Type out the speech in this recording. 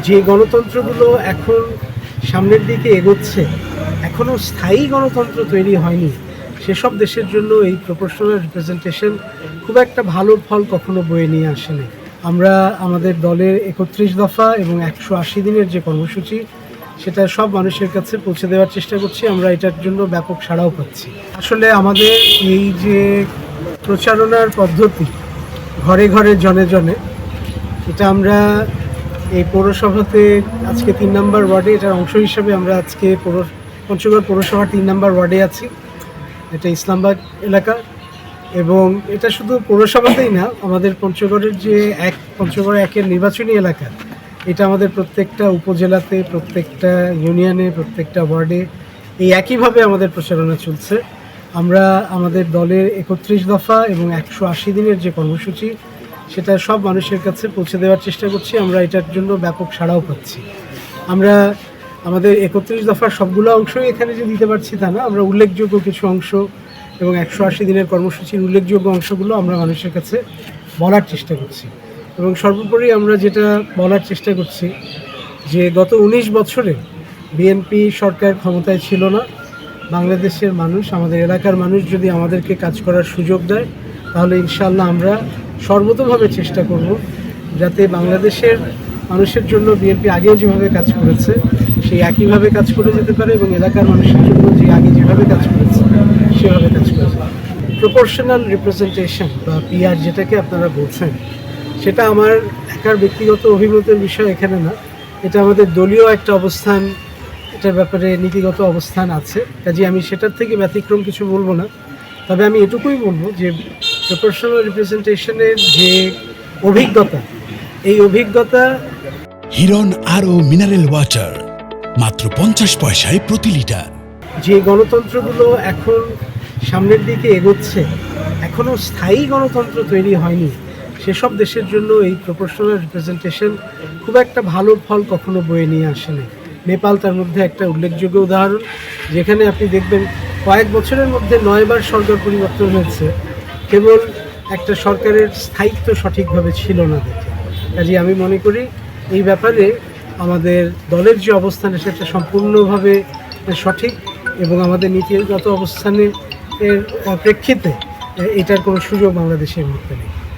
যে গণতন্ত্রগুলো এখন সামনের দিকে এগোচ্ছে, এখনও স্থায়ী গণতন্ত্র তৈরি হয়নি, সেসব দেশের জন্য এই প্রপোর্শনাল রিপ্রেজেন্টেশন খুব একটা ভালো ফল কখনো বয়ে নিয়ে আসেনি। আমরা আমাদের দলের ৩১ দফা এবং ১৮০ দিনের যে কর্মসূচি, সেটা সব মানুষের কাছে পৌঁছে দেওয়ার চেষ্টা করছি। আমরা এটার জন্য ব্যাপক সাড়াও পাচ্ছি। আসলে আমাদের এই যে প্রচারণার পদ্ধতি, ঘরে ঘরে জনে জনে, এটা আমরা এই পৌরসভাতে আজকে ৩ নম্বর ওয়ার্ডে এটার অংশ হিসাবে আমরা আজকে পঞ্চগড় পৌরসভার ৩ নম্বর ওয়ার্ডে আছি। এটা ইসলামবাগ এলাকা, এবং এটা শুধু পৌরসভাতেই না, আমাদের পঞ্চগড়ের যে পঞ্চগড় ১-এর নির্বাচনী এলাকা, এটা আমাদের প্রত্যেকটা উপজেলাতে, প্রত্যেকটা ইউনিয়নে, প্রত্যেকটা ওয়ার্ডে এই একইভাবে আমাদের প্রচারণা চলছে। আমরা আমাদের দলের ৩১ দফা এবং ১৮০ দিনের যে কর্মসূচি, সেটা সব মানুষের কাছে পৌঁছে দেওয়ার চেষ্টা করছি। আমরা এটার জন্য ব্যাপক সাড়াও পাচ্ছি। আমরা আমাদের ৩১ দফার সবগুলো অংশই এখানে যে দিতে পারছি তা না, আমরা উল্লেখযোগ্য কিছু অংশ এবং ১৮০ দিনের কর্মসূচির উল্লেখযোগ্য অংশগুলো আমরা মানুষের কাছে বলার চেষ্টা করছি। এবং সর্বোপরি আমরা যেটা বলার চেষ্টা করছি যে গত ১৯ বছরে বিএনপি সরকার ক্ষমতায় ছিল না। বাংলাদেশের মানুষ, আমাদের এলাকার মানুষ যদি আমাদেরকে কাজ করার সুযোগ দেয়, তাহলে ইনশাআল্লাহ আমরা সর্বতোভাবে চেষ্টা করব যাতে বাংলাদেশের মানুষের জন্য বিএনপি আগেও যেভাবে কাজ করেছে সেই একইভাবে কাজ করে যেতে পারে, এবং এলাকার মানুষের জন্য যে আগে যেভাবে কাজ করেছে সেভাবে কাজ করেছে। প্রপোর্শনাল রিপ্রেজেন্টেশন বা পিআর যেটাকে আপনারা বলছেন, সেটা আমার একার ব্যক্তিগত অভিমতের বিষয় এখানে না। এটা আমাদের দলীয় একটা অবস্থান, এটার ব্যাপারে নীতিগত অবস্থান আছে, কাজে আমি সেটার থেকে ব্যতিক্রম কিছু বলবো না। তবে আমি এটুকুই বলবো যে প্রপোর্শনাল রিপ্রেজেন্টেশনের যে অভিজ্ঞতা, এই অভিজ্ঞতা হিরন আরও মিনারেল ওয়াটার মাত্র ৫০ পয়সায় প্রতি লিটার। যে গণতন্ত্রগুলো এখন সামনের দিকে এগোচ্ছে, এখনও স্থায়ী গণতন্ত্র তৈরি হয়নি, সেসব দেশের জন্য এই প্রপোর্শনাল রিপ্রেজেন্টেশন খুব একটা ভালো ফল কখনো বয়ে নিয়ে আসেনি। নেপাল তার মধ্যে একটা উল্লেখযোগ্য উদাহরণ, যেখানে আপনি দেখবেন কয়েক বছরের মধ্যে ৯ বার সরকার পরিবর্তন হয়েছে, কেবল একটা সরকারের স্থায়িত্ব সঠিকভাবে ছিল না দেখে। কাজে আমি মনে করি এই ব্যাপারে আমাদের দলের যে অবস্থান সেটা সম্পূর্ণভাবে সঠিক, এবং আমাদের নীতিগত অবস্থানের প্রেক্ষিতে এটার কোনো সুযোগ বাংলাদেশের মধ্যে নেই।